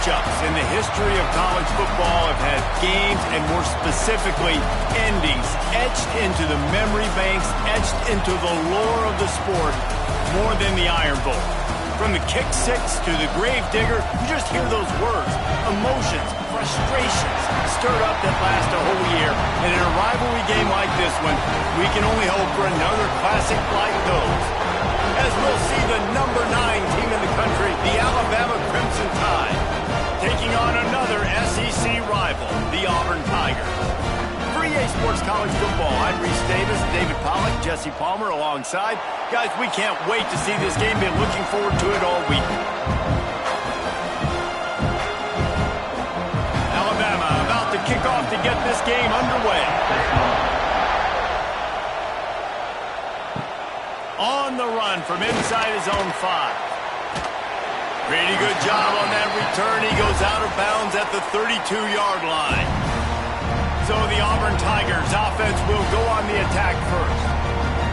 matchups in the history of college football have had games, and more specifically, endings etched into the memory banks, etched into the lore of the sport, more than the Iron Bowl. From the kick six to the grave digger, you just hear those words, emotions, frustrations stirred up that last a whole year. And in a rivalry game like this one, we can only hope for another classic like those. As we'll see the number 9 team in the country, the Alabama Crimson Tide, taking on another SEC rival, the Auburn Tigers. For EA Sports College Football, I'm Reese Davis, David Pollack, Jesse Palmer alongside. Guys, we can't wait to see this game. Been looking forward to it all week. Alabama about to kick off to get this game underway. On the run from inside his own 5. Pretty good job on that return. He goes out of bounds at the 32-yard line. So the Auburn Tigers offense will go on the attack first.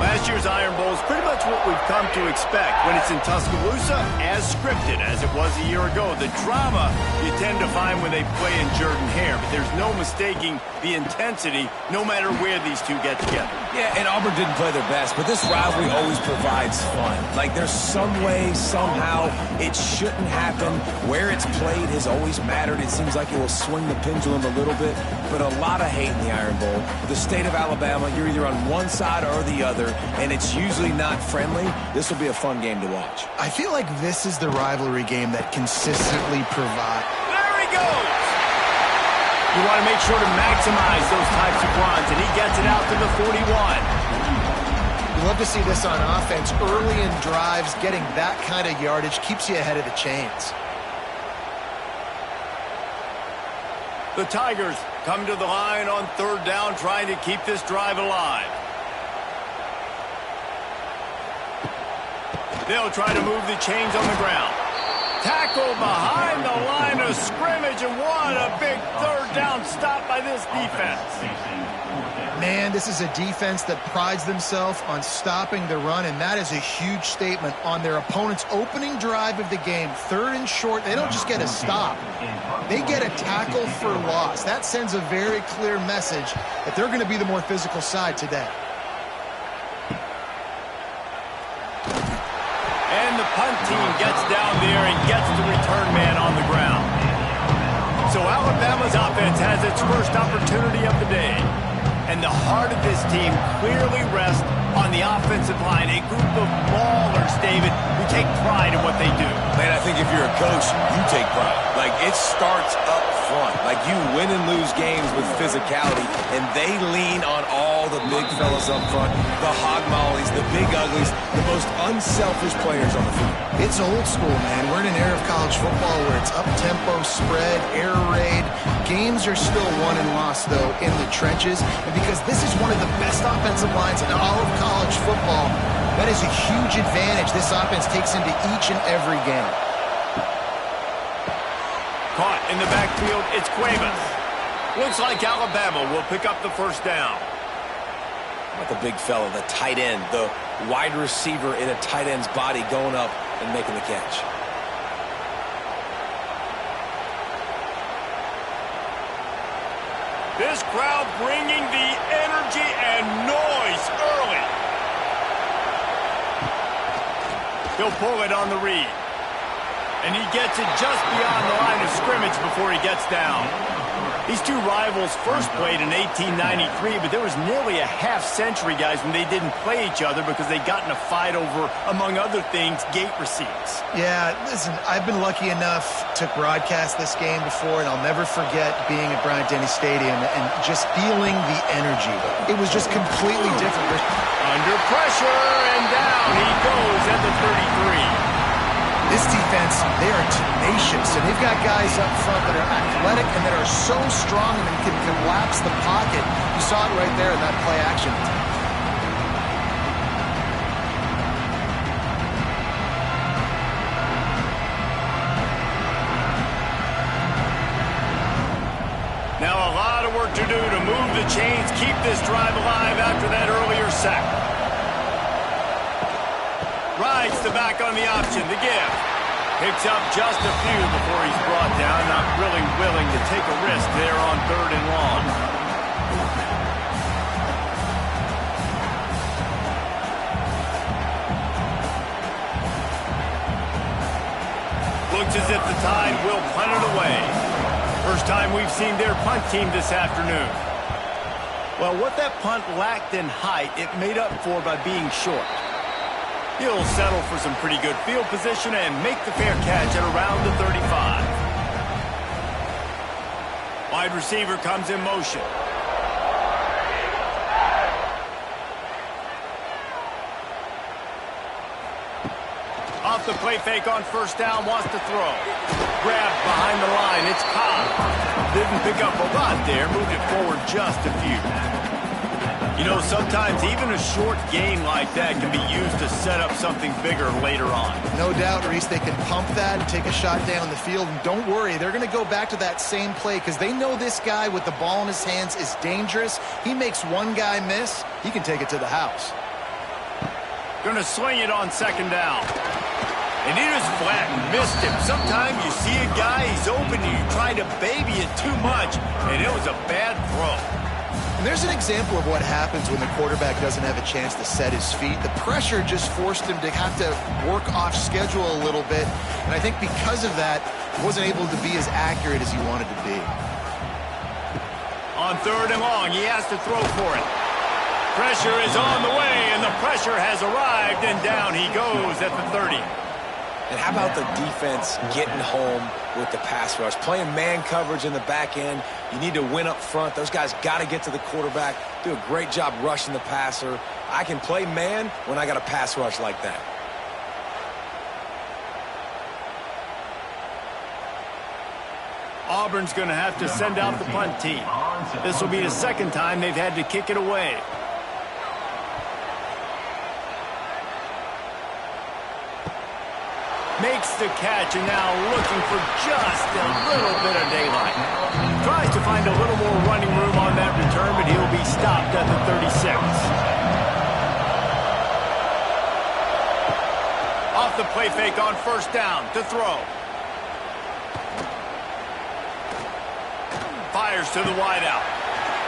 Last year's Iron Bowl is pretty much what we've come to expect when it's in Tuscaloosa, as scripted as it was a year ago. The drama you tend to find when they play in Jordan-Hare, but there's no mistaking the intensity no matter where these two get together. Yeah, and Auburn didn't play their best, but this rivalry always provides fun. Like, there's some way, somehow, it shouldn't happen. Where it's played has always mattered. It seems like it will swing the pendulum a little bit, but a lot of hate in the Iron Bowl. The state of Alabama, you're either on one side or the other, and it's usually not friendly. This will be a fun game to watch. I feel like this is the rivalry game that consistently provides. There he goes! You want to make sure to maximize those types of runs, and he gets it out to the 41. You love to see this on offense. Early in drives, getting that kind of yardage keeps you ahead of the chains. The Tigers come to the line on 3rd down, trying to keep this drive alive. They'll try to move the chains on the ground. Tackle behind the line of scrimmage, and what a big 3rd down stop by this defense. Man, this is a defense that prides themselves on stopping the run, and that is a huge statement on their opponent's opening drive of the game. 3rd and short, they don't just get a stop. They get a tackle for loss. That sends a very clear message that they're going to be the more physical side today. And the punt team gets down there and gets the return man on the ground. So Alabama's offense has its first opportunity of the day. And the heart of this team clearly rests on the offensive line. A group of ballers, David, who take pride in what they do. Man, I think if you're a coach, you take pride. Like, it starts up front. Like, you win and lose games with physicality, and they lean on all the big fellas up front, the hog mollies, the big uglies, the most unselfish players on the field. It's old school, man. We're in an era of college football where it's up-tempo, spread, air raid. Games are still won and lost, though, in the trenches. And because this is one of the best offensive lines in all of college football, that is a huge advantage this offense takes into each and every game. Caught in the backfield, it's Cuevas. Looks like Alabama will pick up the 1st down. How about the big fella, the tight end, the wide receiver in a tight end's body going up and making the catch. This crowd bringing the energy and noise early. He'll pull it on the read. And he gets it just beyond the line of scrimmage before he gets down. These two rivals first played in 1893, but there was nearly a half-century, guys, when they didn't play each other because they got in a fight over, among other things, gate receipts. Yeah, listen, I've been lucky enough to broadcast this game before, and I'll never forget being at Bryant-Denny Stadium and just feeling the energy. It was just completely different. Under pressure, and down he goes at the 33. This defense, they are tenacious, and they've got guys up front that are athletic and that are so strong and can collapse the pocket. You saw it right there in that play action. Now a lot of work to do to move the chains, keep this drive alive after that earlier sack. Rides the back on the option, the give. Picks up just a few before he's brought down. Not really willing to take a risk there on 3rd and long. Looks as if the Tide will punt it away. First time we've seen their punt team this afternoon. Well, what that punt lacked in height, it made up for by being short. He'll settle for some pretty good field position and make the fair catch at around the 35. Wide receiver comes in motion. Off the play fake on 1st down, wants to throw. Grabbed behind the line, it's Cobb. Didn't pick up a lot there, moved it forward just a few. You know, sometimes even a short gain like that can be used to set up something bigger later on. No doubt, Reese, they can pump that and take a shot down the field. And don't worry, they're going to go back to that same play because they know this guy with the ball in his hands is dangerous. He makes one guy miss, he can take it to the house. Going to swing it on 2nd down. And he just flat missed him. Sometimes you see a guy, he's open, and you try to baby it too much, and it was a bad throw. And there's an example of what happens when the quarterback doesn't have a chance to set his feet. The pressure just forced him to have to work off schedule a little bit. And I think because of that, he wasn't able to be as accurate as he wanted to be. On 3rd and long, he has to throw for it. Pressure is on the way, and the pressure has arrived, and down he goes at the 30. And how about the defense getting home with the pass rush? Playing man coverage in the back end. You need to win up front. Those guys got to get to the quarterback, do a great job rushing the passer. I can play man when I got a pass rush like that. Auburn's going to have to send out the punt team. This will be the 2nd time they've had to kick it away. Makes the catch and now looking for just a little bit of daylight. Tries to find a little more running room on that return, but he'll be stopped at the 36. Off the play fake on 1st down to throw. Fires to the wideout.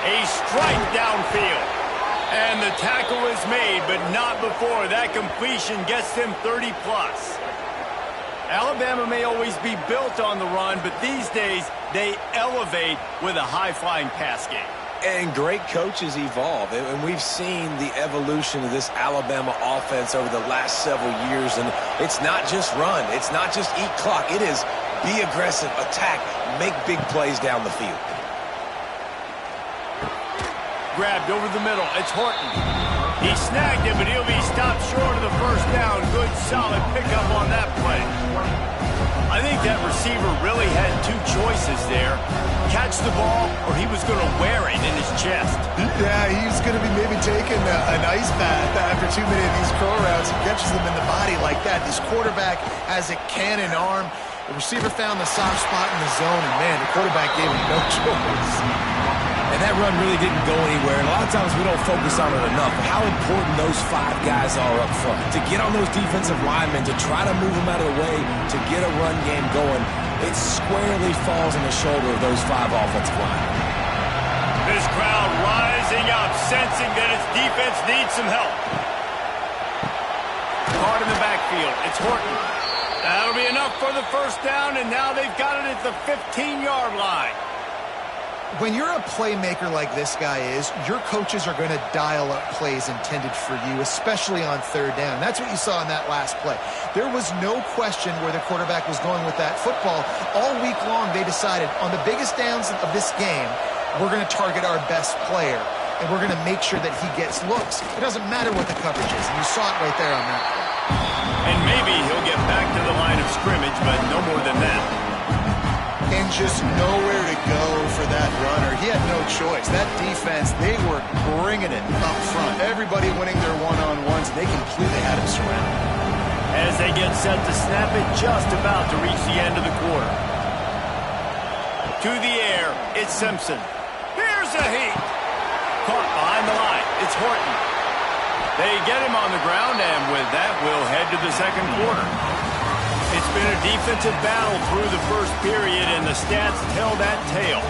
A strike downfield. And the tackle is made, but not before that completion gets them 30+. Alabama may always be built on the run, but these days they elevate with a high-flying pass game. And great coaches evolve, and we've seen the evolution of this Alabama offense over the last several years, and it's not just run, it's not just eat clock, it is be aggressive, attack, make big plays down the field. Grabbed over the middle, it's Horton. He snagged it, but he'll be stopped short of the 1st down. Good, solid pickup on that play. I think that receiver really had two choices there. Catch the ball, or he was going to wear it in his chest. Yeah, he's going to be maybe taking an ice bath after too many of these crow routes. He catches them in the body like that. This quarterback has a cannon arm. The receiver found the soft spot in the zone, and man, the quarterback gave him no choice. And that run really didn't go anywhere. And a lot of times we don't focus on it enough. But how important those 5 guys are up front. To get on those defensive linemen, to try to move them out of the way, to get a run game going, it squarely falls on the shoulder of those 5 offensive linemen. This crowd rising up, sensing that its defense needs some help. Card in the backfield. It's Horton. That'll be enough for the 1st down, and now they've got it at the 15-yard line. When you're a playmaker like this guy is, your coaches are going to dial up plays intended for you, especially on 3rd down. That's what you saw in that last play. There was no question where the quarterback was going with that football. All week long, they decided on the biggest downs of this game, we're going to target our best player, and we're going to make sure that he gets looks. It doesn't matter what the coverage is, and you saw it right there on that play. And maybe he'll get back to the line of scrimmage, but no more than that. And just nowhere to go for that runner. He had no choice. That defense, they were bringing it up front. Everybody winning their one-on-ones. They completely had him surrounded. As they get set to snap it, just about to reach the end of the quarter. To the air, it's Simpson. Here's a heat. Caught behind the line. It's Horton. They get him on the ground, and with that, we'll head to the 2nd quarter. It's been a defensive battle through the first period, and the stats tell that tale.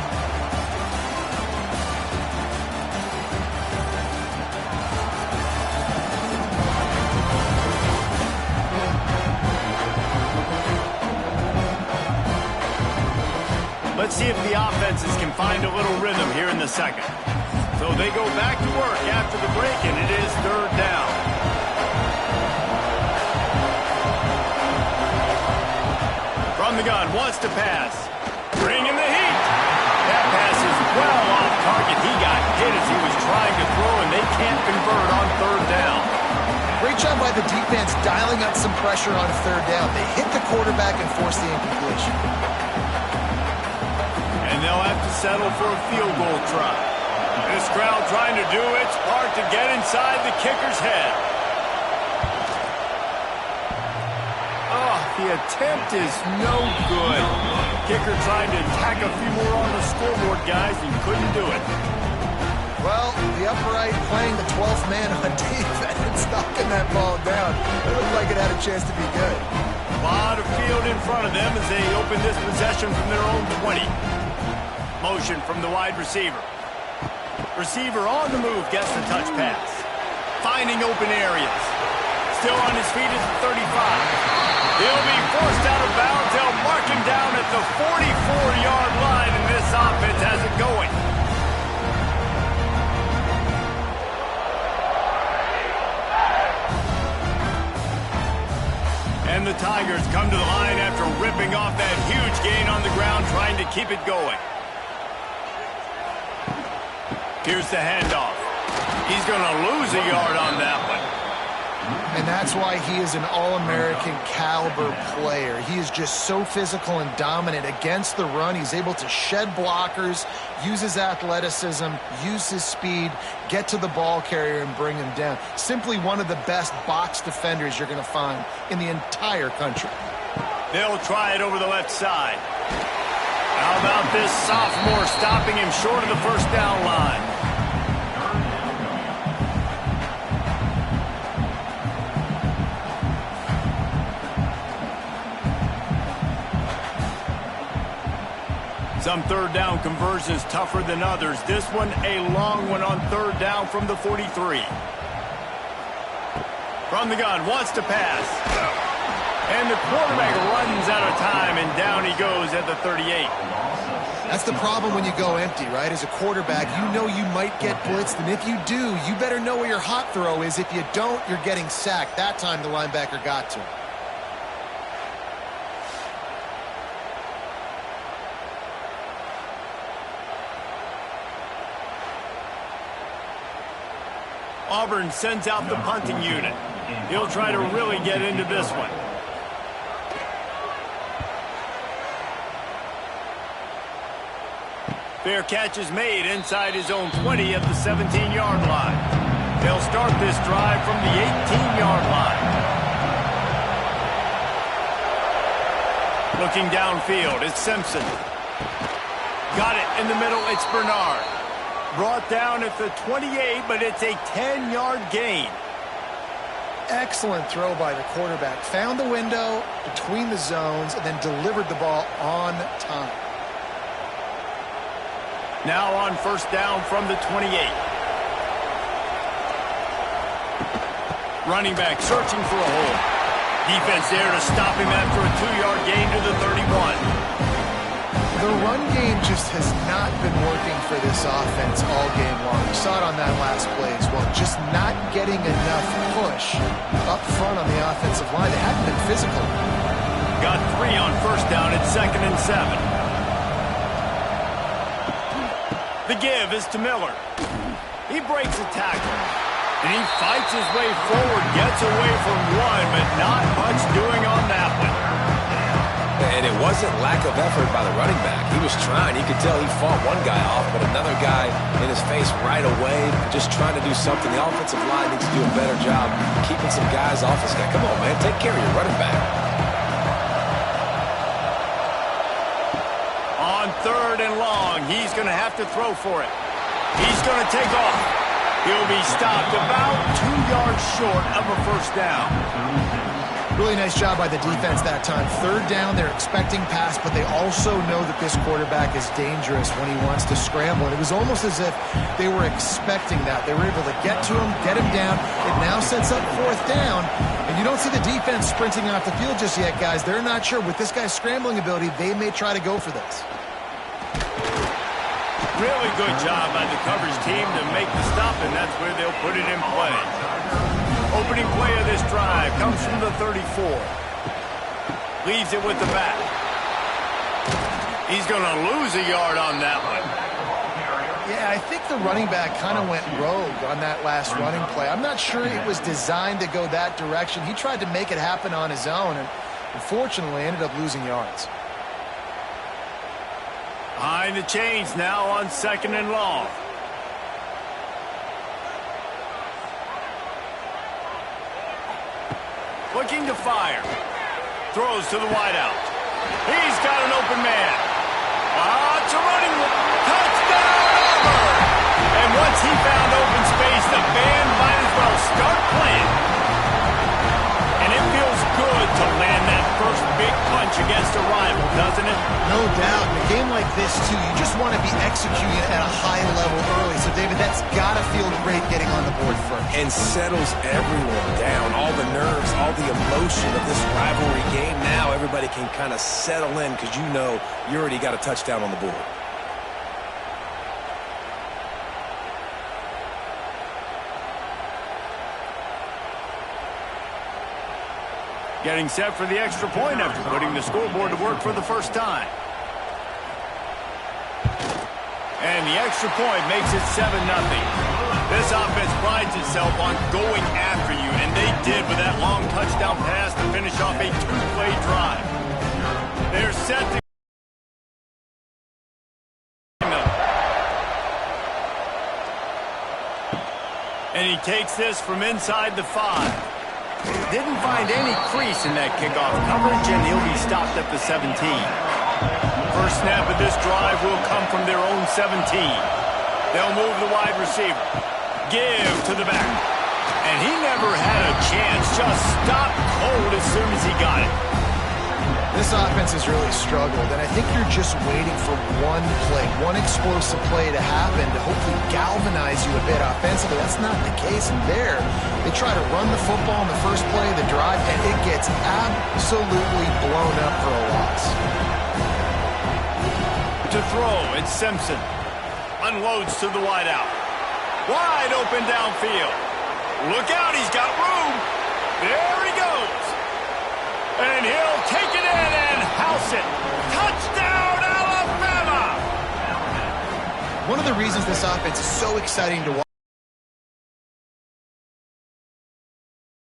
Let's see if the offenses can find a little rhythm here in the second. So they go back to work after the break, and it is third down. From the gun, wants to pass. Bringing the heat. That pass is well off target. He got hit as he was trying to throw, and they can't convert on third down. Great job by the defense dialing up some pressure on third down. They hit the quarterback and forced the incompletion. And they'll have to settle for a field goal try. This crowd trying to do its part to get inside the kicker's head. Oh, the attempt is no good. Kicker tried to tack a few more on the scoreboard, guys, and couldn't do it. Well, the upright playing the 12th man on defense, knocking that ball down. It looked like it had a chance to be good. A lot of field in front of them as they open this possession from their own 20. Motion from the wide receiver. Receiver on the move, gets the touch pass. Finding open areas. Still on his feet at the 35. He'll be forced out of bounds. They'll mark him down at the 44-yard line, and this offense has it going. And the Tigers come to the line after ripping off that huge gain on the ground, trying to keep it going. Here's the handoff. He's going to lose a yard on that one. And that's why he is an All-American caliber player. He is just so physical and dominant against the run. He's able to shed blockers, use his athleticism, use his speed, get to the ball carrier and bring him down. Simply one of the best box defenders you're going to find in the entire country. They'll try it over the left side. How about this sophomore stopping him short of the first down line? Some third down conversions tougher than others. This one a long one on third down from the 43. From the gun, wants to pass. And the quarterback runs out of time, and down he goes at the 38. That's the problem when you go empty, right? As a quarterback, you know you might get blitzed, and if you do, you better know where your hot throw is. If you don't, you're getting sacked. That time the linebacker got to him. Auburn sends out the punting unit. He'll try to really get into this one. Fair catch is made inside his own 20 at the 17-yard line. They'll start this drive from the 18-yard line. Looking downfield, it's Simpson. Got it in the middle, it's Bernard. Brought down at the 28, but it's a 10-yard gain. Excellent throw by the quarterback. Found the window between the zones and then delivered the ball on time. Now on first down from the 28. Running back searching for a hole. Defense there to stop him after a 2-yard gain to the 31. The run game just has not been working for this offense all game long. We saw it on that last play as well. Just not getting enough push up front on the offensive line. They haven't been physical. Got 3 on first down at 2nd and 7. The give is to Miller. He breaks a tackle. And he fights his way forward, gets away from one, but not much doing on that one. And it wasn't lack of effort by the running back. He was trying. You could tell he fought one guy off, but another guy in his face right away, just trying to do something. The offensive line needs to do a better job keeping some guys off this guy. Come on, man. Take care of your running back. On 3rd and long, he's going to have to throw for it. He's going to take off. He'll be stopped about 2 yards short of a first down. Really nice job by the defense that time. Third down, they're expecting pass, but they also know that this quarterback is dangerous when he wants to scramble. And it was almost as if they were expecting that. They were able to get to him, get him down. It now sets up fourth down. And you don't see the defense sprinting off the field just yet, guys. They're not sure. With this guy's scrambling ability, they may try to go for this. Really good job by the coverage team to make the stop, and that's where they'll put it in play. Opening play of this drive comes from the 34. Leaves it with the back. He's going to lose a yard on that one. Yeah, I think the running back kind of went rogue on that last running play. I'm not sure it was designed to go that direction. He tried to make it happen on his own, and unfortunately ended up losing yards. Behind the chains now on 2nd and long. Looking to fire. Throws to the wideout. He's got an open man. It's a running touchdown, Auburn! And once he found open space, the band might as well start playing. And it feels good to land that first big punch against a rival, doesn't it? No doubt. In a game like this, too, you just want to be executing at a high level early. So, David, that's got to feel great getting on the board first. And settles everyone down. All the nerves, all the emotion of this rivalry game. Now everybody can kind of settle in because you know you already got a touchdown on the board. Getting set for the extra point after putting the scoreboard to work for the first time. And the extra point makes it 7-0. This offense prides itself on going after you, and they did with that long touchdown pass to finish off a two-play drive. They're set to... And he takes this from inside the 5. Didn't find any crease in that kickoff coverage, and he'll be stopped at the 17. First snap of this drive will come from their own 17. They'll move the wide receiver. Give to the back. And he never had a chance. Just stopped cold as soon as he got it. This offense has really struggled, and I think you're just waiting for one play, one explosive play to happen to hopefully galvanize you a bit offensively. That's not the case in there. They try to run the football in the first play of the drive, and it gets absolutely blown up for a loss. To throw, it's Simpson. Unloads to the wideout. Wide open downfield. Look out, he's got room. There he goes. And he'll take it in and house it. Touchdown, Alabama! One of the reasons this offense is so exciting to watch.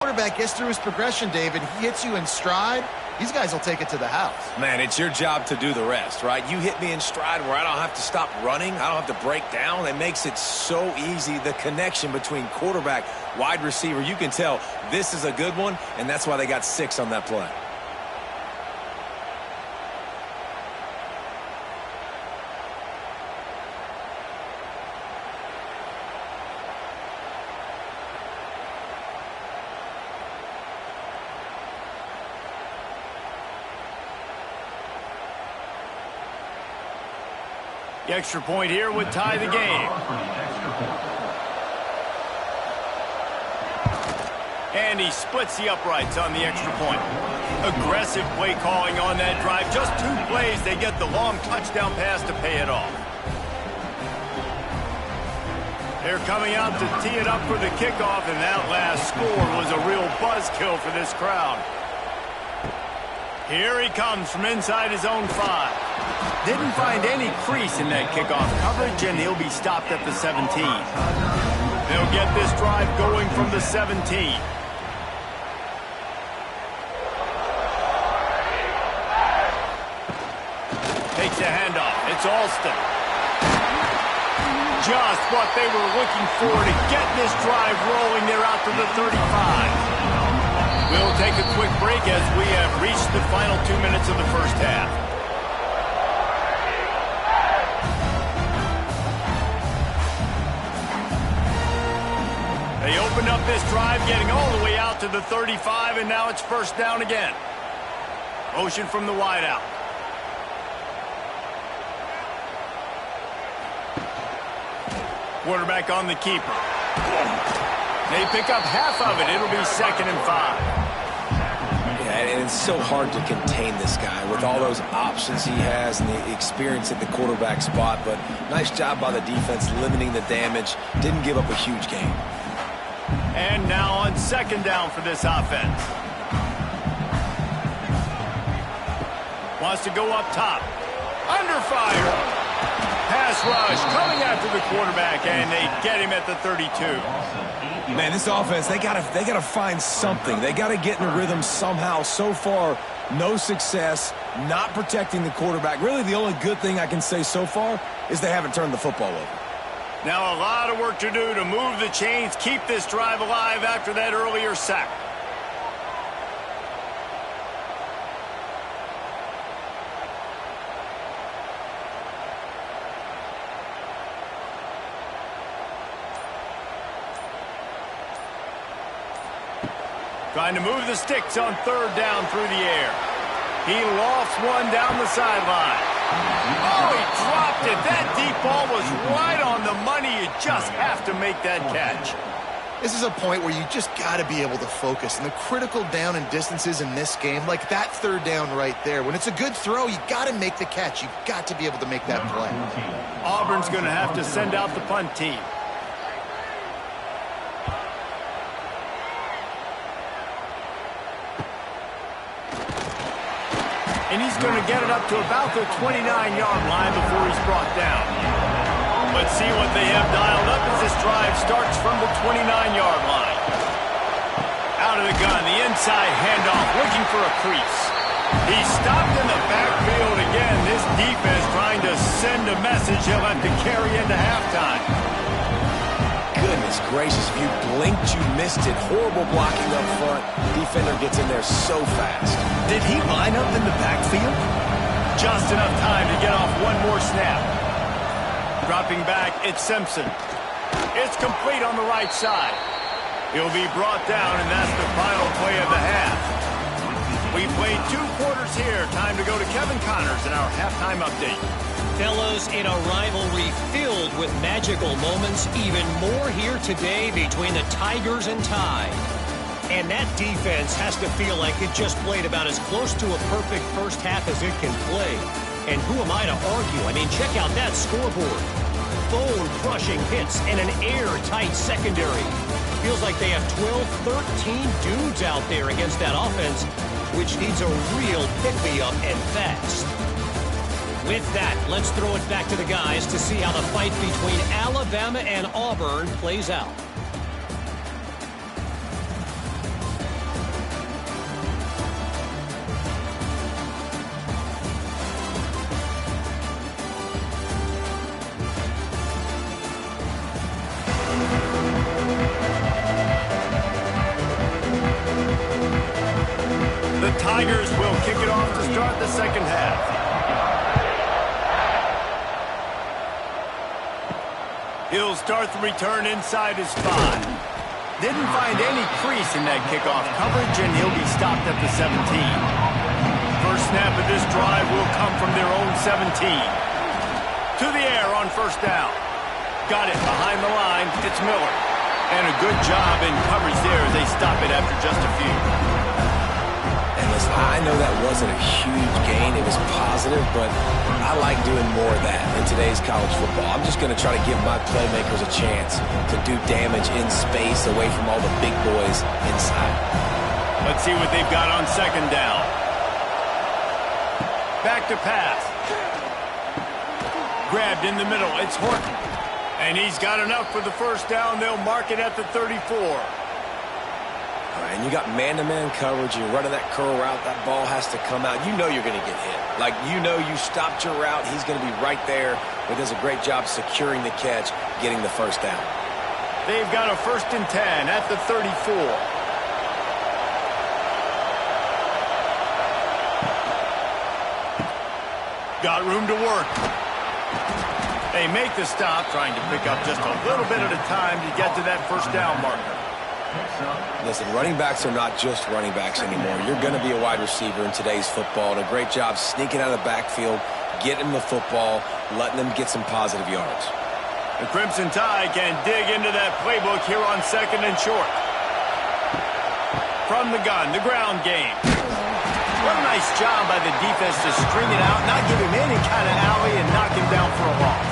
Quarterback gets through his progression, David. He hits you in stride. These guys will take it to the house. Man, it's your job to do the rest, right? You hit me in stride where I don't have to stop running. I don't have to break down. It makes it so easy. The connection between quarterback, wide receiver, you can tell this is a good one, and that's why they got 6 on that play. The extra point here would tie the game. And he splits the uprights on the extra point. Aggressive play calling on that drive. Just 2 plays, they get the long touchdown pass to pay it off. They're coming out to tee it up for the kickoff, and that last score was a real buzzkill for this crowd. Here he comes from inside his own 5. Didn't find any crease in that kickoff coverage, and he'll be stopped at the 17. They'll get this drive going from the 17. Takes a handoff. It's Alston. Just what they were looking for to get this drive rolling. They're out to the 35. We'll take a quick break as we have reached the final 2 minutes of the first half. They open up with this drive, getting all the way out to the 35, and now it's first down again. Motion from the wideout. Quarterback on the keeper. They pick up half of it. It'll be 2nd and 5. Yeah, and it's so hard to contain this guy with all those options he has and the experience at the quarterback spot. But nice job by the defense limiting the damage. Didn't give up a huge gain. And now on 2nd down for this offense. Wants to go up top. Under fire. Pass rush coming after the quarterback, and they get him at the 32. Man, this offense, they gotta find something. They gotta get in a rhythm somehow. So far, no success, not protecting the quarterback. Really, the only good thing I can say so far is they haven't turned the football over. Now a lot of work to do to move the chains, keep this drive alive after that earlier sack. Trying to move the sticks on 3rd down through the air. He lofts one down the sideline. Oh, he dropped it. That deep ball was right on the money. You just have to make that catch. This is a point where you just got to be able to focus. And the critical down and distances in this game, like that 3rd down right there, when it's a good throw, you got to make the catch. You've got to be able to make that play. Auburn's going to have to send out the punt team. And he's going to get it up to about the 29-yard line before he's brought down. Let's see what they have dialed up as this drive starts from the 29-yard line. Out of the gun, the inside handoff, looking for a crease. He's stopped in the backfield again. This defense trying to send a message he'll have to carry into halftime. Goodness gracious, if you blinked, you missed it. Horrible blocking up front. Defender gets in there so fast. Did he line up in the backfield? Just enough time to get off one more snap. Dropping back, it's Simpson. It's complete on the right side. He'll be brought down, and that's the final play of the half. We played 2 quarters here. Time to go to Kevin Connors in our halftime update. Fellas, in a rivalry filled with magical moments, even more here today between the Tigers and Tide. And that defense has to feel like it just played about as close to a perfect first half as it can play. And who am I to argue? I mean, check out that scoreboard. Bone-crushing hits and an airtight secondary. Feels like they have 12, 13 dudes out there against that offense, which needs a real pick-me-up and fast. With that, let's throw it back to the guys to see how the fight between Alabama and Auburn plays out. The Tigers will kick it off to start the second half. He'll start the return inside his 5. Didn't find any crease in that kickoff coverage, and he'll be stopped at the 17. First snap of this drive will come from their own 17. To the air on first down. Got it behind the line. It's Miller. And a good job in coverage there as they stop it after just a few. And listen, I know that wasn't a huge gain. It was positive, but I like doing more of that in today's college football. I'm just going to try to give my playmakers a chance to do damage in space away from all the big boys inside. Let's see what they've got on second down. Back to pass. Grabbed in the middle. It's Horton. And he's got enough for the first down. They'll mark it at the 34. All right, and you got man-to-man coverage. You're running that curl route. That ball has to come out. You know you're going to get hit. Like, you know you stopped your route. He's going to be right there. He does a great job securing the catch, getting the first down. They've got a 1st and 10 at the 34. Got room to work. They make the stop, trying to pick up just a little bit at a time to get to that first down marker. Listen, running backs are not just running backs anymore. You're going to be a wide receiver in today's football, and a great job sneaking out of the backfield, getting the football, letting them get some positive yards. The Crimson Tide can dig into that playbook here on 2nd and short. From the gun, the ground game. What a nice job by the defense to string it out, not give him any kind of alley, and knock him down for a loss.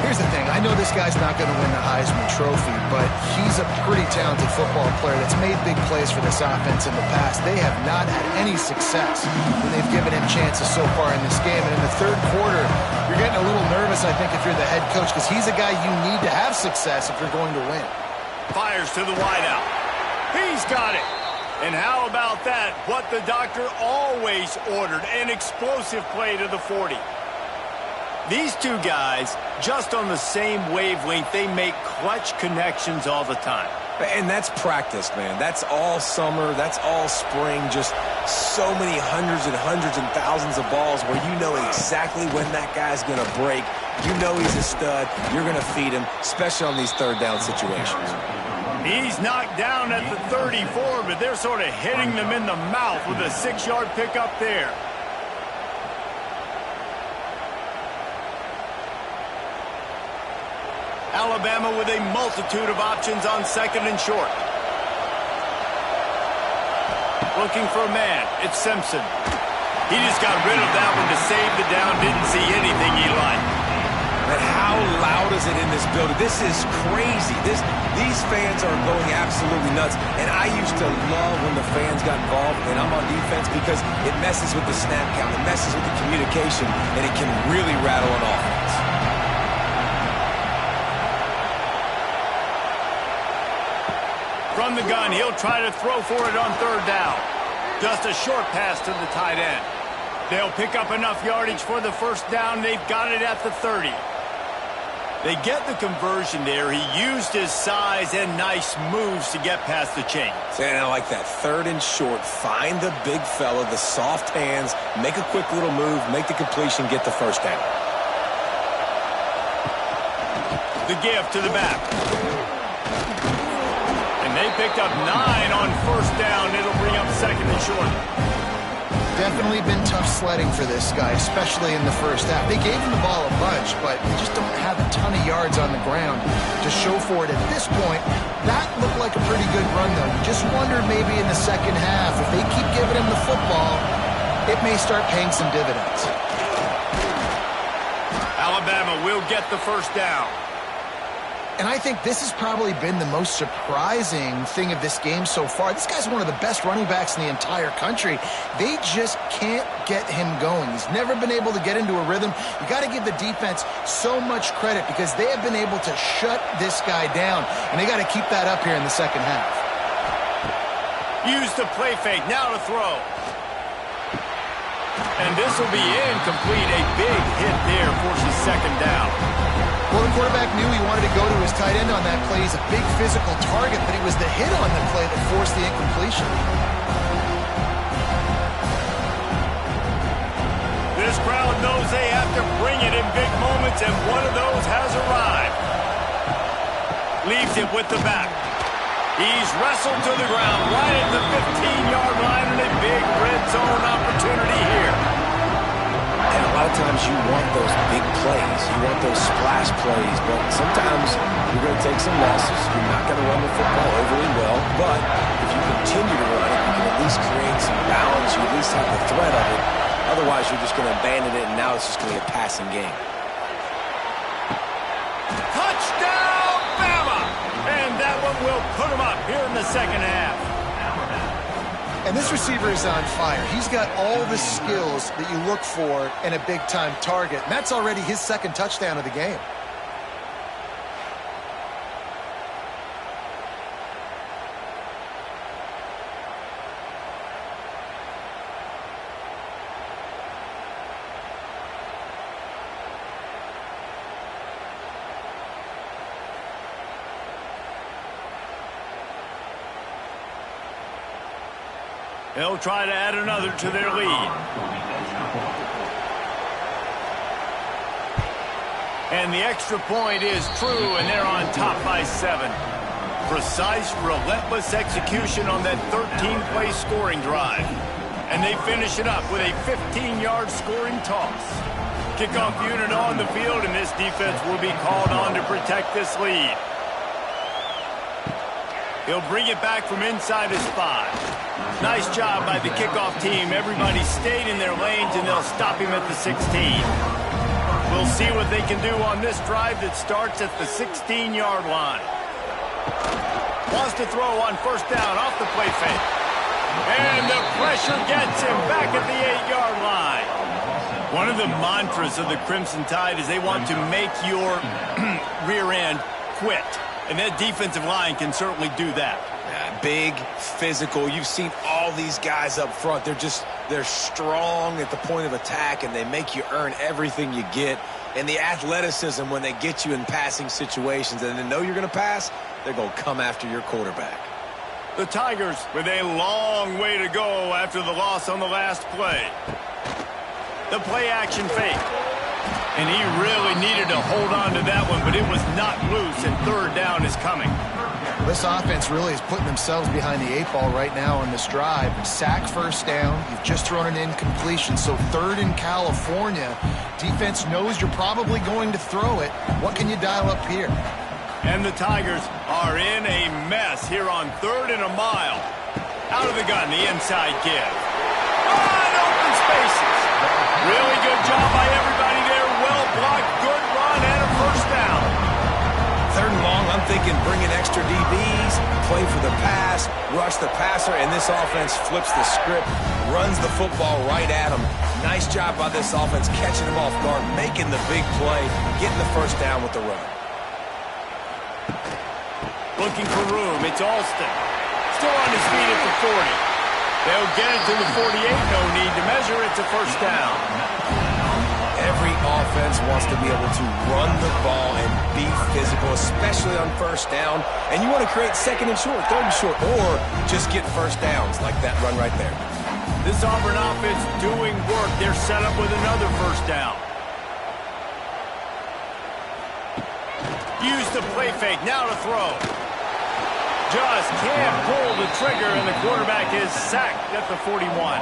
Here's the thing. I know this guy's not going to win the Heisman Trophy, but he's a pretty talented football player that's made big plays for this offense in the past. They have not had any success when they've given him chances so far in this game. And in the third quarter, you're getting a little nervous, I think, if you're the head coach, because he's a guy you need to have success if you're going to win. Fires to the wideout. He's got it. And how about that? What the doctor always ordered, an explosive play to the 40. These two guys, just on the same wavelength, they make clutch connections all the time. And that's practice, man. That's all summer. That's all spring. Just so many hundreds and thousands of balls where you know exactly when that guy's going to break. You know he's a stud. You're going to feed him, especially on these third down situations. He's knocked down at the 34, but they're sort of hitting them in the mouth with a 6-yard pickup there. Alabama with a multitude of options on 2nd and short. Looking for a man. It's Simpson. He just got rid of that one to save the down. Didn't see anything he liked. But how loud is it in this building? This is crazy. These fans are going absolutely nuts. And I used to love when the fans got involved and I'm on defense because it messes with the snap count. It messes with the communication, and it can really rattle an offense. From the gun, he'll try to throw for it on 3rd down. Just a short pass to the tight end. They'll pick up enough yardage for the 1st down. They've got it at the 30. They get the conversion there. He used his size and nice moves to get past the chains. And I like that 3rd and short. Find the big fella, the soft hands, make a quick little move, make the completion, get the 1st down. The give to the back. And they picked up 9 on 1st down. It'll bring up 2nd and short. Definitely been tough sledding for this guy, especially in the first half. They gave him the ball a bunch, but they just don't have a ton of yards on the ground to show for it at this point. That looked like a pretty good run, though. You just wonder maybe in the second half, if they keep giving him the football, it may start paying some dividends. Alabama will get the 1st down. And I think this has probably been the most surprising thing of this game so far. This guy's one of the best running backs in the entire country. They just can't get him going. He's never been able to get into a rhythm. You got to give the defense so much credit because they have been able to shut this guy down, and they got to keep that up here in the second half. Use the play fake. Now to throw. And this will be incomplete. A big hit there forces 2nd down. Well, the quarterback knew he wanted to go to his tight end on that play. He's a big physical target, but it was the hit on the play that forced the incompletion. This crowd knows they have to bring it in big moments, and one of those has arrived. Leaves it with the back. He's wrestled to the ground right at the 15-yard line, and a big red zone opportunity here. And a lot of times you want those big plays. You want those splash plays. But sometimes you're going to take some losses. You're not going to run the football overly well. But if you continue to run it, you can at least create some balance. You at least have the threat of it. Otherwise, you're just going to abandon it, and now it's just going to be a passing game. Touchdown, Bama! And that one will put him up here in the second half. And this receiver is on fire. He's got all the skills that you look for in a big-time target. And that's already his 2nd touchdown of the game. They'll try to add another to their lead. And the extra point is true, and they're on top by 7. Precise, relentless execution on that 13-play scoring drive. And they finish it up with a 15-yard scoring toss. Kickoff unit on the field, and this defense will be called on to protect this lead. He'll bring it back from inside his 5. Nice job by the kickoff team. Everybody stayed in their lanes, and they'll stop him at the 16. We'll see what they can do on this drive that starts at the 16-yard line. Wants to throw on first down off the play fake. And the pressure gets him back at the 8-yard line. One of the mantras of the Crimson Tide is they want to make your rear end quit. And that defensive line can certainly do that. Yeah, big, physical. You've seen all these guys up front. They're strong at the point of attack, and they make you earn everything you get. And the athleticism when they get you in passing situations and they know you're going to pass, they're going to come after your quarterback. The Tigers with a long way to go after the loss on the last play. The play action fake. And he really needed to hold on to that one, but it was not loose, and third down is coming. This offense really is putting themselves behind the 8 ball right now on this drive. Sack first down. You've just thrown an incompletion, so third in California. Defense knows you're probably going to throw it. What can you dial up here? And the Tigers are in a mess here on 3rd and a mile. Out of the gun, the inside give. On open spaces. Really good job by everybody there. Well blocked, good run, and a first down. 3rd and long, I'm thinking bring in extra DBs, play for the pass, rush the passer, and this offense flips the script, runs the football right at him. Nice job by this offense, catching him off guard, making the big play, getting the first down with the run. Looking for room, it's Alston. Still on his feet at the 40. They'll get it to the 48, no need to measure, it's a first down. Every offense wants to be able to run the ball and be physical, especially on first down. And you want to create 2nd and short, 3rd and short, or just get first downs like that run right there. This Auburn offense doing work. They're set up with another first down. Use the play fake, now to throw. Just can't pull the trigger, and the quarterback is sacked at the 41.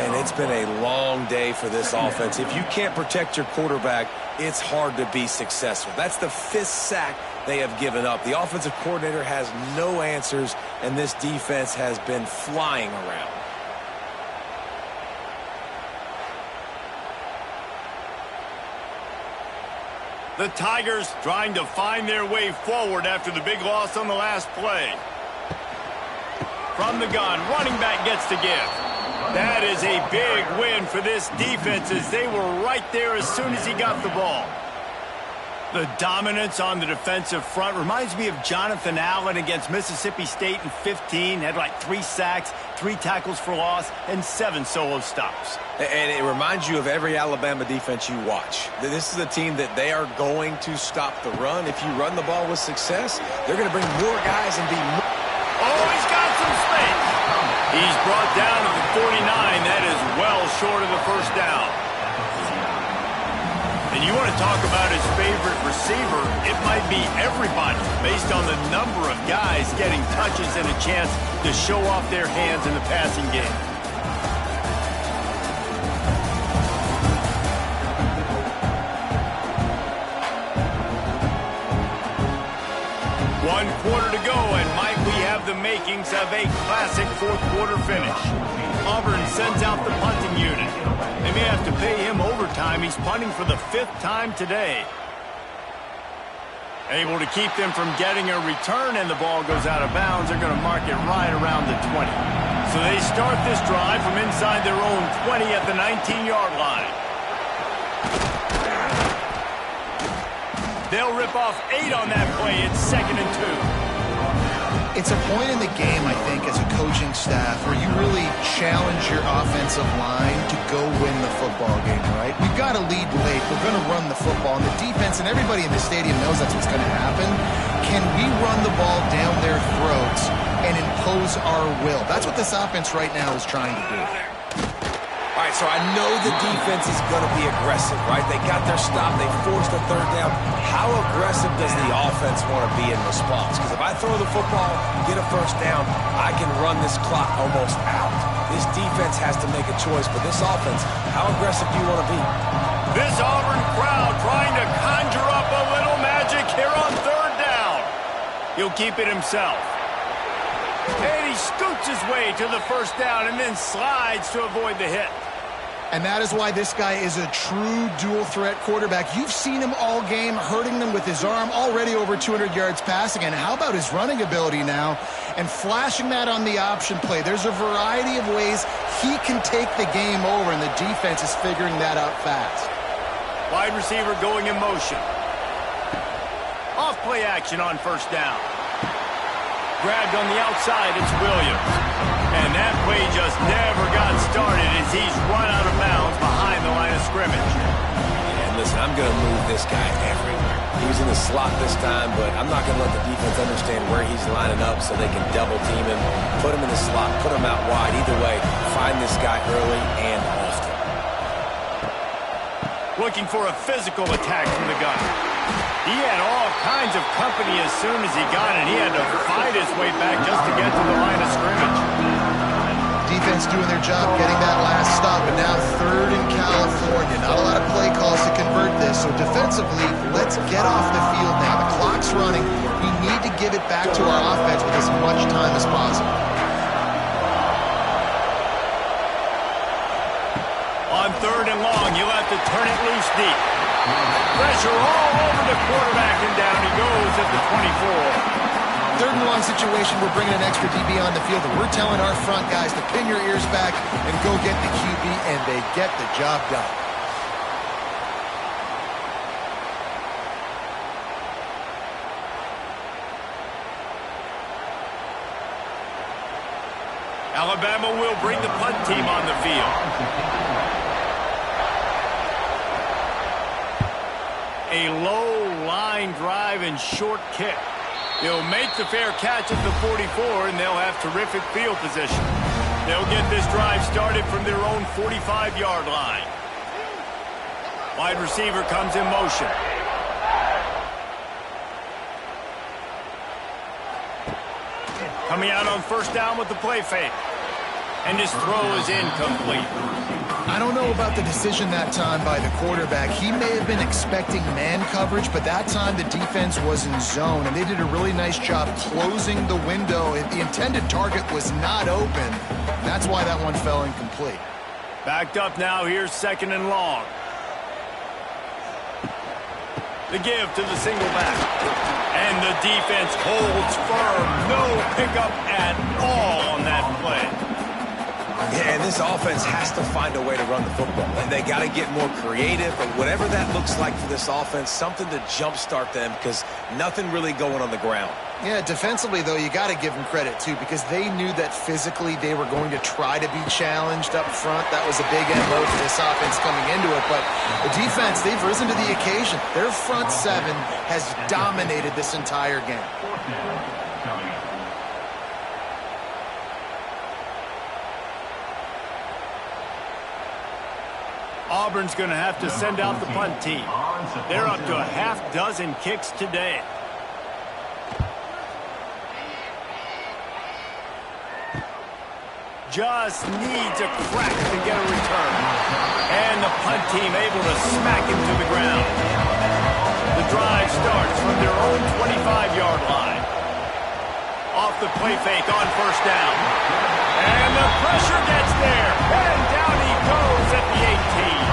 And it's been a long day for this offense. If you can't protect your quarterback, it's hard to be successful. That's the 5th sack they have given up. The offensive coordinator has no answers, and this defense has been flying around. The Tigers trying to find their way forward after the big loss on the last play. From the gun, running back gets to give. That is a big win for this defense as they were right there as soon as he got the ball. The dominance on the defensive front reminds me of Jonathan Allen against Mississippi State in 15. Had like 3 sacks, 3 tackles for loss, and 7 solo stops. And it reminds you of every Alabama defense you watch. This is a team that they are going to stop the run. If you run the ball with success, they're going to bring more guys and be more. Oh, he's got some space. He's brought down to the 49. That is well short of the first down. And you want to talk about his favorite receiver, it might be everybody based on the number of guys getting touches and a chance to show off their hands in the passing game. One quarter to go, and might we have the makings of a classic 4th quarter finish. Auburn sends out the punting unit. They may have to pay him overtime. He's punting for the 5th time today. Able to keep them from getting a return, and the ball goes out of bounds. They're going to mark it right around the 20. So they start this drive from inside their own 20 at the 19-yard line. They'll rip off 8 on that play. It's 2nd and 2. It's a point in the game, I think, as a coaching staff where you really challenge your offensive line to go win the football game, right? We've got to lead late. We're going to run the football. And the defense and everybody in the stadium knows that's what's going to happen. Can we run the ball down their throats and impose our will? That's what this offense right now is trying to do. All right, so I know the defense is going to be aggressive, right? They got their stop. They forced a third down. How aggressive does the offense want to be in response? Because if I throw the football, get a first down, I can run this clock almost out. This defense has to make a choice, but this offense, how aggressive do you want to be? This Auburn crowd trying to conjure up a little magic here on third down. He'll keep it himself. And he scoots his way to the first down and then slides to avoid the hit. And that is why this guy is a true dual-threat quarterback. You've seen him all game, hurting them with his arm, already over 200 yards passing. And how about his running ability now? And flashing that on the option play. There's a variety of ways he can take the game over, and the defense is figuring that out fast. Wide receiver going in motion. Off play action on first down. Grabbed on the outside, it's Williams. And that play just never got started as he's run out of bounds behind the line of scrimmage. And listen, I'm going to move this guy everywhere. He was in the slot this time, but I'm not going to let the defense understand where he's lining up so they can double team him, put him in the slot, put him out wide. Either way, find this guy early and often. Looking for a physical attack from the gun. He had all kinds of company as soon as he got it. He had to fight his way back just to get to the line of scrimmage. Defense doing their job getting that last stop, and now third in California. Not a lot of play calls to convert this, so defensively, let's get off the field now. The clock's running. We need to give it back to our offense with as much time as possible. On third and long, you'll have to turn it loose deep. Pressure all over the quarterback, and down he goes at the 24. Third and long situation, we're bringing an extra DB on the field, and we're telling our front guys to pin your ears back and go get the QB, and they get the job done. Alabama will bring the punt team on the field. A low line drive and short kick. They'll make the fair catch at the 44, and they'll have terrific field position. They'll get this drive started from their own 45-yard line. Wide receiver comes in motion. Coming out on first down with the play fake. And his throw is incomplete. I don't know about the decision that time by the quarterback. He may have been expecting man coverage, but that time the defense was in zone, and they did a really nice job closing the window. The intended target was not open. That's why that one fell incomplete. Backed up now, here's second and long. The give to the single back. And the defense holds firm. No pickup at all on that play. Yeah, and this offense has to find a way to run the football. And they got to get more creative, but whatever that looks like for this offense, something to jumpstart them, because nothing really going on the ground. Yeah, defensively, though, you got to give them credit, too, because they knew that physically they were going to try to be challenged up front. That was a big MO for this offense coming into it. But the defense, they've risen to the occasion. Their front seven has dominated this entire game. Auburn's going to have to send out the punt team. They're up to a half dozen kicks today. Just needs a crack to get a return. And the punt team able to smack him to the ground. The drive starts from their own 25-yard line. Off the play fake on first down. And the pressure gets there. And down he goes at the 18.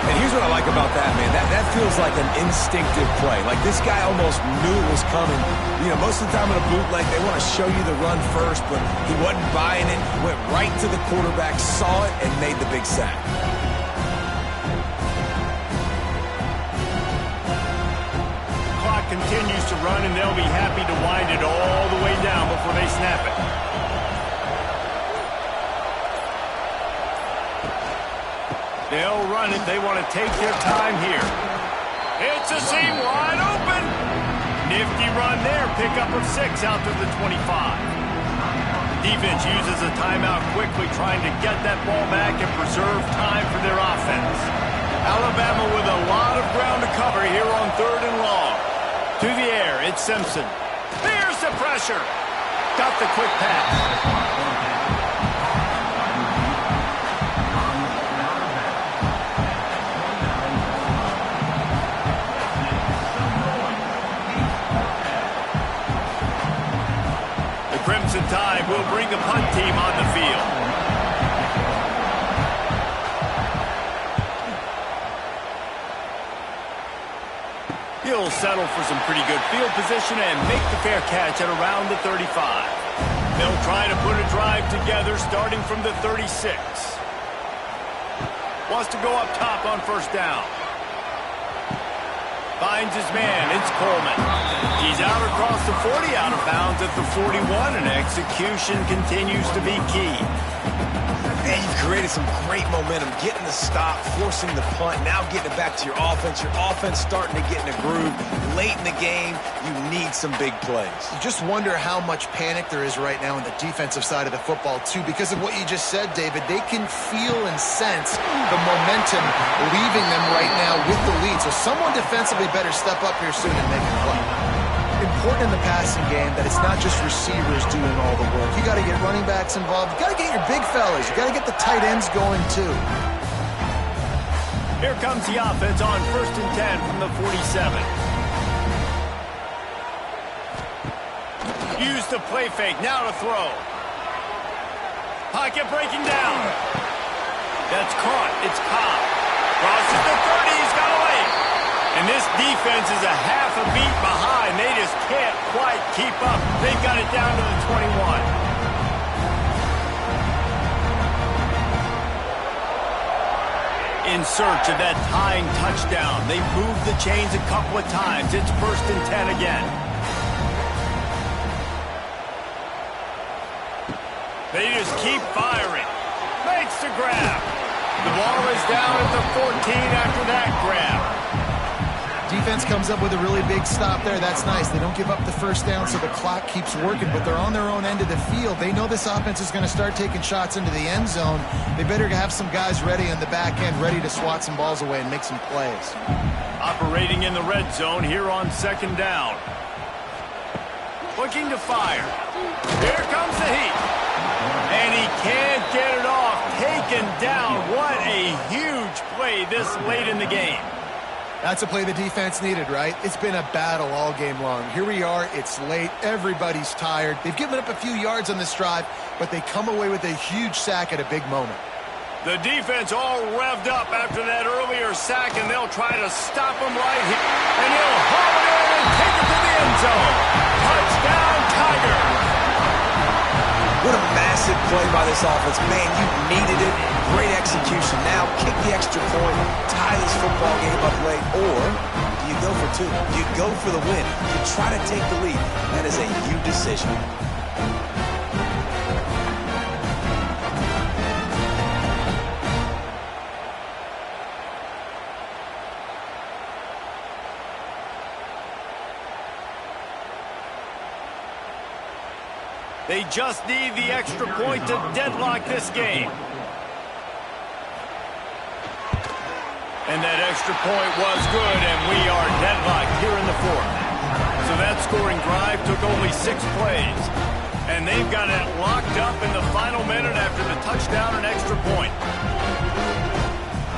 And here's what I like about that, man. That feels like an instinctive play. Like this guy almost knew it was coming. You know, most of the time in a bootleg, they want to show you the run first, but he wasn't buying it. Went right to the quarterback, saw it, and made the big sack. Clock continues to run, and they'll be happy to wind it all the way down before they snap it. They'll run it. They want to take their time here. It's a seam wide open. Nifty run there. Pickup of 6 out to the 25. defense uses a timeout quickly, trying to get that ball back and preserve time for their offense. Alabama with a lot of ground to cover here on 3rd and long. To the air, it's Simpson. There's the pressure. Got the quick pass. Crimson Tide will bring the punt team on the field. He'll settle for some pretty good field position and make the fair catch at around the 35. They'll try to put a drive together starting from the 36. Wants to go up top on 1st down. Finds his man. It's Coleman. He's out across the 40, out of bounds at the 41, and execution continues to be key. And you've created some great momentum, getting the stop, forcing the punt, now getting it back to your offense. Your offense starting to get in a groove. Late in the game, you need some big plays. You just wonder how much panic there is right now on the defensive side of the football, too, because of what you just said, David. They can feel and sense the momentum leaving them right now with the lead. So someone defensively better step up here soon and make a play. Important in the passing game that it's not just receivers doing all the work. You got to get running backs involved. You got to get your big fellas. You got to get the tight ends going too. Here comes the offense on 1st and 10 from the 47. Use the play fake. Now to throw. Pocket breaking down. That's caught. It's Cobb. Crosses the 30. He's got away. And this defense is a half a beat behind. They just can't quite keep up. They've got it down to the 21. In search of that tying touchdown. They've moved the chains a couple of times. It's 1st and 10 again. They just keep firing. Makes the grab. The ball is down at the 14 after that grab. Defense comes up with a really big stop there. That's nice. They don't give up the 1st down, so the clock keeps working, but they're on their own end of the field. They know this offense is going to start taking shots into the end zone. They better have some guys ready on the back end, ready to swat some balls away and make some plays. Operating in the red zone here on 2nd down. Looking to fire. Here comes the heat. And he can't get it off. Taken down. What a huge play this late in the game. That's a play the defense needed, right? It's been a battle all game long. Here we are. It's late. Everybody's tired. They've given up a few yards on this drive, but they come away with a huge sack at a big moment. The defense all revved up after that earlier sack, and they'll try to stop him right here. And he'll haul it in and take it to the end zone. Touchdown, Tigers. What a massive play by this offense. Man, you needed it. Great execution. Now kick the extra point, tie this football game up late, or do you go for 2? You go for the win. You try to take the lead. That is a huge decision. They just need the extra point to deadlock this game. And that extra point was good, and we are deadlocked here in the 4th. So that scoring drive took only 6 plays. And they've got it locked up in the final minute after the touchdown and extra point.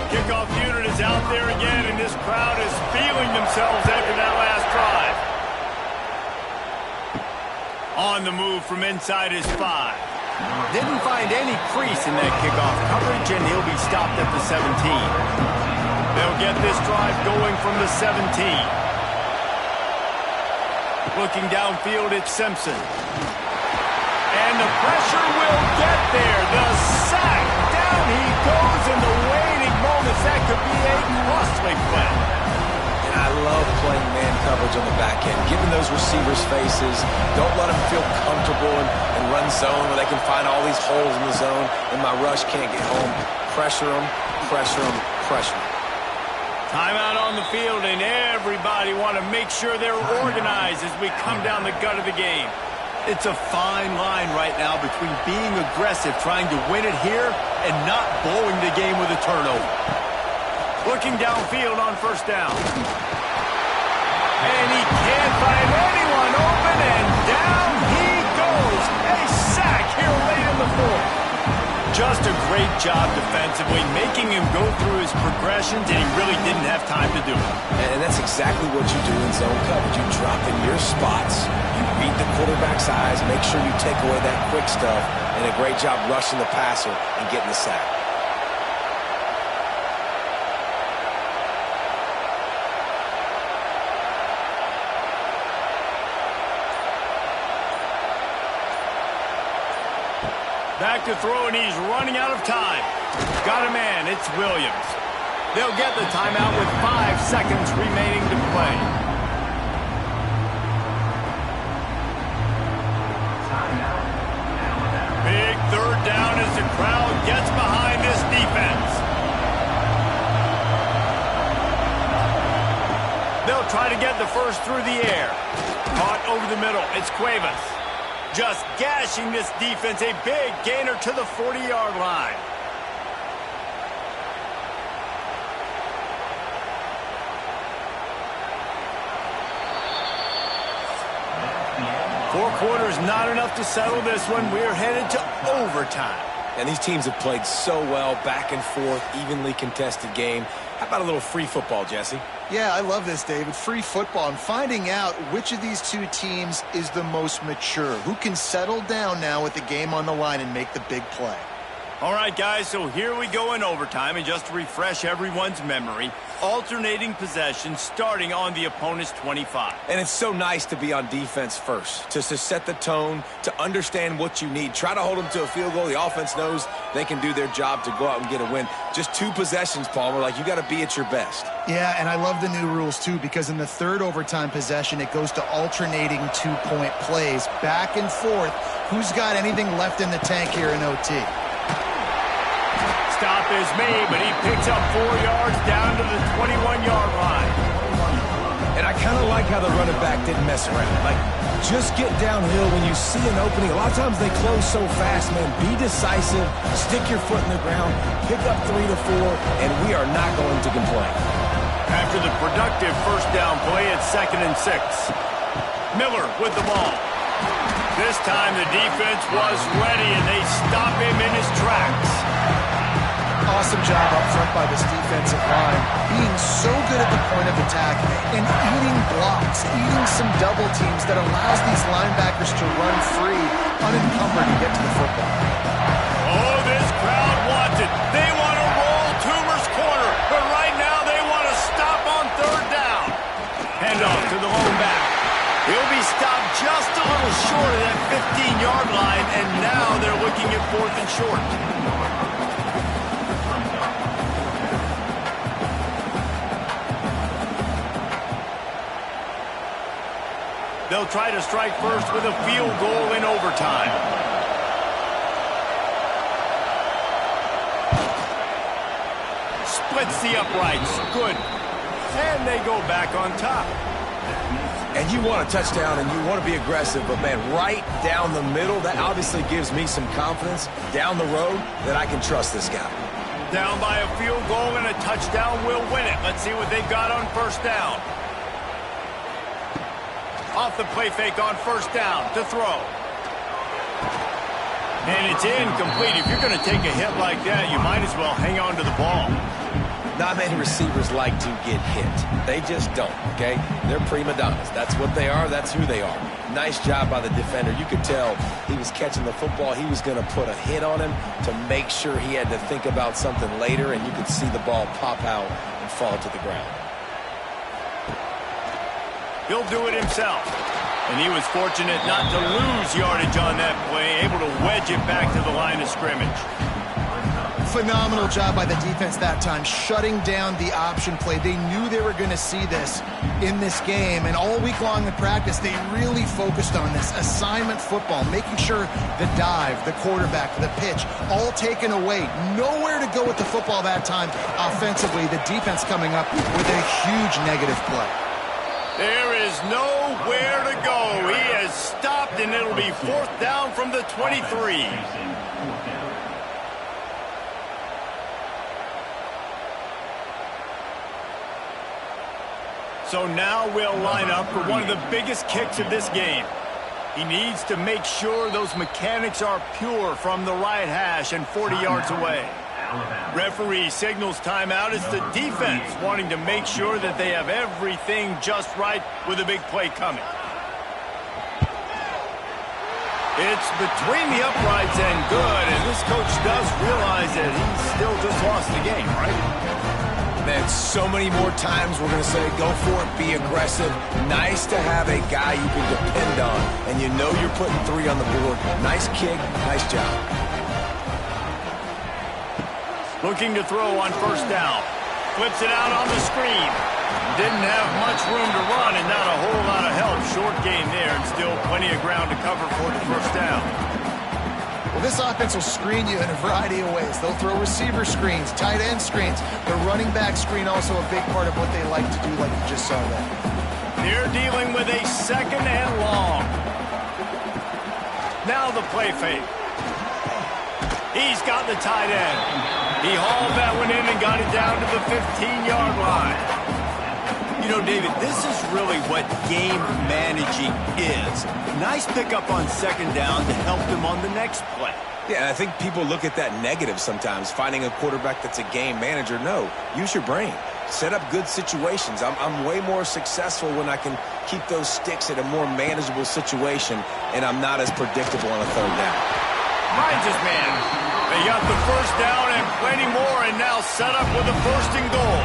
Kickoff unit is out there again, and this crowd is feeling themselves after that last drive. On the move from inside his 5. Didn't find any crease in that kickoff coverage, and he'll be stopped at the 17. They'll get this drive going from the 17. Looking downfield, it's Simpson. And the pressure will get there. The sack. Down he goes in the waiting moments. That could be a costly play. And I love playing man coverage on the back end. Giving those receivers faces. Don't let them feel comfortable and run zone where they can find all these holes in the zone and my rush can't get home. Pressure them, pressure them, pressure them. Timeout on the field, and everybody want to make sure they're organized as we come down the gut of the game. It's a fine line right now between being aggressive, trying to win it here, and not blowing the game with a turnover. Looking downfield on first down. And he can't find anyone open, and down he goes. A sack here late in the fourth. Just a great job defensively, making him go through his progressions, and he really didn't have time to do it. And that's exactly what you do in zone coverage. You drop in your spots, you read the quarterback's eyes, make sure you take away that quick stuff, and a great job rushing the passer and getting the sack. Back to throw, and he's running out of time. Got a man. It's Williams. They'll get the timeout with 5 seconds remaining to play. Big third down as the crowd gets behind this defense. They'll try to get the first through the air. Caught over the middle. It's Cuevas. Just gashing this defense, a big gainer to the 40-yard line. Four quarters, not enough to settle this one. We're headed to overtime. And these teams have played so well, back and forth, evenly contested game. How about a little free football, Jesse? Yeah, I love this, David. Free football and finding out which of these two teams is the most mature, who can settle down now with the game on the line and make the big play. All right, guys, so here we go in overtime, and just to refresh everyone's memory, alternating possession starting on the opponent's 25. And it's so nice to be on defense first, to set the tone, to understand what you need. Try to hold them to a field goal. The offense knows they can do their job to go out and get a win. Just 2 possessions, Palmer, like you got to be at your best. Yeah, and I love the new rules, too, because in the third overtime possession, it goes to alternating 2-point plays, back and forth. Who's got anything left in the tank here in OT? Stop is made, but he picks up 4 yards down to the 21-yard line. And I kind of like how the running back didn't mess around. Like, just get downhill when you see an opening. A lot of times they close so fast, man. Be decisive, stick your foot in the ground, pick up 3 to 4, and we are not going to complain. After the productive first down play, it's 2nd and 6. Miller with the ball. This time the defense was ready, and they stop him in his tracks. Awesome job up front by this defensive line, being so good at the point of attack and eating blocks, eating some double teams that allows these linebackers to run free, unencumbered to get to the football. Oh, this crowd wants it. They want to roll Toomer's corner, but right now they want to stop on 3rd down. Hand off to the lone back. He'll be stopped just a little short of that 15-yard line, and now they're looking at 4th and short. They'll try to strike first with a field goal in overtime. Splits the uprights. Good. And they go back on top. And you want a touchdown and you want to be aggressive, but, man, right down the middle, that obviously gives me some confidence down the road that I can trust this guy. Down by a field goal and a touchdown will win it. Let's see what they've got on first down. Off the play fake on first down to throw. And it's incomplete. If you're going to take a hit like that, you might as well hang on to the ball. Not many receivers like to get hit. They just don't, okay? They're prima donnas. That's what they are. That's who they are. Nice job by the defender. You could tell he was catching the football. He was going to put a hit on him to make sure he had to think about something later, and you could see the ball pop out and fall to the ground. He'll do it himself. And he was fortunate not to lose yardage on that play, able to wedge it back to the line of scrimmage. Phenomenal job by the defense that time, shutting down the option play. They knew they were going to see this in this game, and all week long in practice, they really focused on this assignment football, making sure the dive, the quarterback, the pitch, all taken away. Nowhere to go with the football that time offensively. The defense coming up with a huge negative play. There is nowhere to go. He has stopped, and it'll be 4th down from the 23. So now we'll line up for one of the biggest kicks of this game. He needs to make sure those mechanics are pure from the right hash and 40 yards away. Referee signals timeout. It's the defense wanting to make sure that they have everything just right with a big play coming. It's between the uprights and good, and this coach does realize that he's still just lost the game, right? Man, so many more times we're going to say, go for it, be aggressive. Nice to have a guy you can depend on, and you know you're putting 3 on the board. Nice kick, nice job. Looking to throw on 1st down. Flips it out on the screen. Didn't have much room to run and not a whole lot of help. Short game there and still plenty of ground to cover for the 1st down. Well, this offense will screen you in a variety of ways. They'll throw receiver screens, tight end screens. The running back screen also a big part of what they like to do, like you just saw there. They're dealing with a 2nd and long. Now the play fake. He's got the tight end. He hauled that one in and got it down to the 15-yard line. You know, David, this is really what game managing is. Nice pickup on 2nd down to help them on the next play. Yeah, I think people look at that negative sometimes, finding a quarterback that's a game manager. No, use your brain. Set up good situations. I'm way more successful when I can keep those sticks at a more manageable situation, and I'm not as predictable on a 3rd down. Finds his man. They got the 1st down and plenty more, and now set up with a 1st and goal.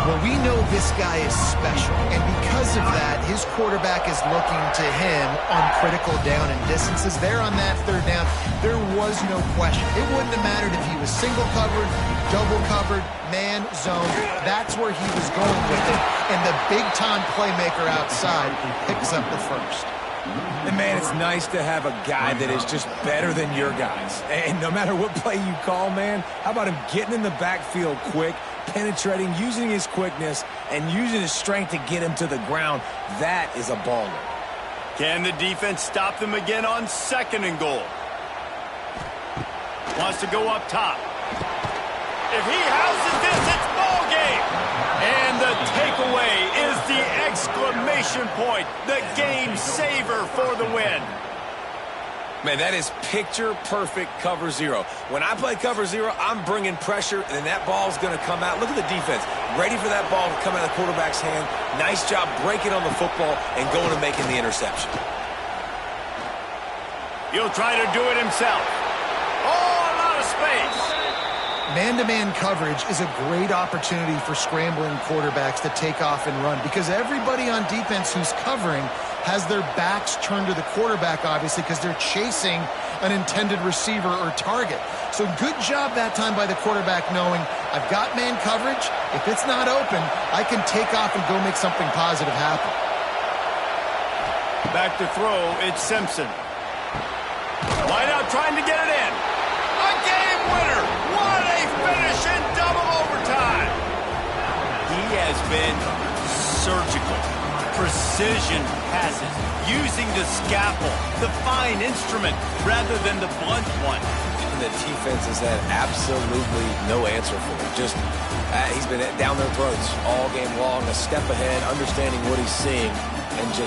Well, we know this guy is special, and because of that, his quarterback is looking to him on critical down and distances. There on that 3rd down, there was no question. It wouldn't have mattered if he was single covered, double covered, man, zone. That's where he was going with it, and the big-time playmaker outside picks up the 1st. And, man, it's nice to have a guy that is just better than your guys. And no matter what play you call, man, how about him getting in the backfield quick, penetrating, using his quickness, and using his strength to get him to the ground? That is a baller. Can the defense stop them again on 2nd and goal? Wants to go up top. If he houses this, it's ball game. And the takeaway is the exclamation point, the game saver for the win. Man, that is picture-perfect cover 0. When I play cover 0, I'm bringing pressure, and that ball's going to come out. Look at the defense. Ready for that ball to come out of the quarterback's hand. Nice job breaking on the football and going and making the interception. He'll try to do it himself. Oh, a lot of space. Man-to-man coverage is a great opportunity for scrambling quarterbacks to take off and run because everybody on defense who's covering has their backs turned to the quarterback, obviously, because they're chasing an intended receiver or target. So good job that time by the quarterback knowing, I've got man coverage. If it's not open, I can take off and go make something positive happen. Back to throw, it's Simpson. Wide out trying to get it in. A game winner. What a finish in double overtime. He has been surgical. Precision passes, using the scalpel, the fine instrument, rather than the blunt one. And the defense has had absolutely no answer for him. Just, he's been down their throats all game long, a step ahead, understanding what he's seeing, and just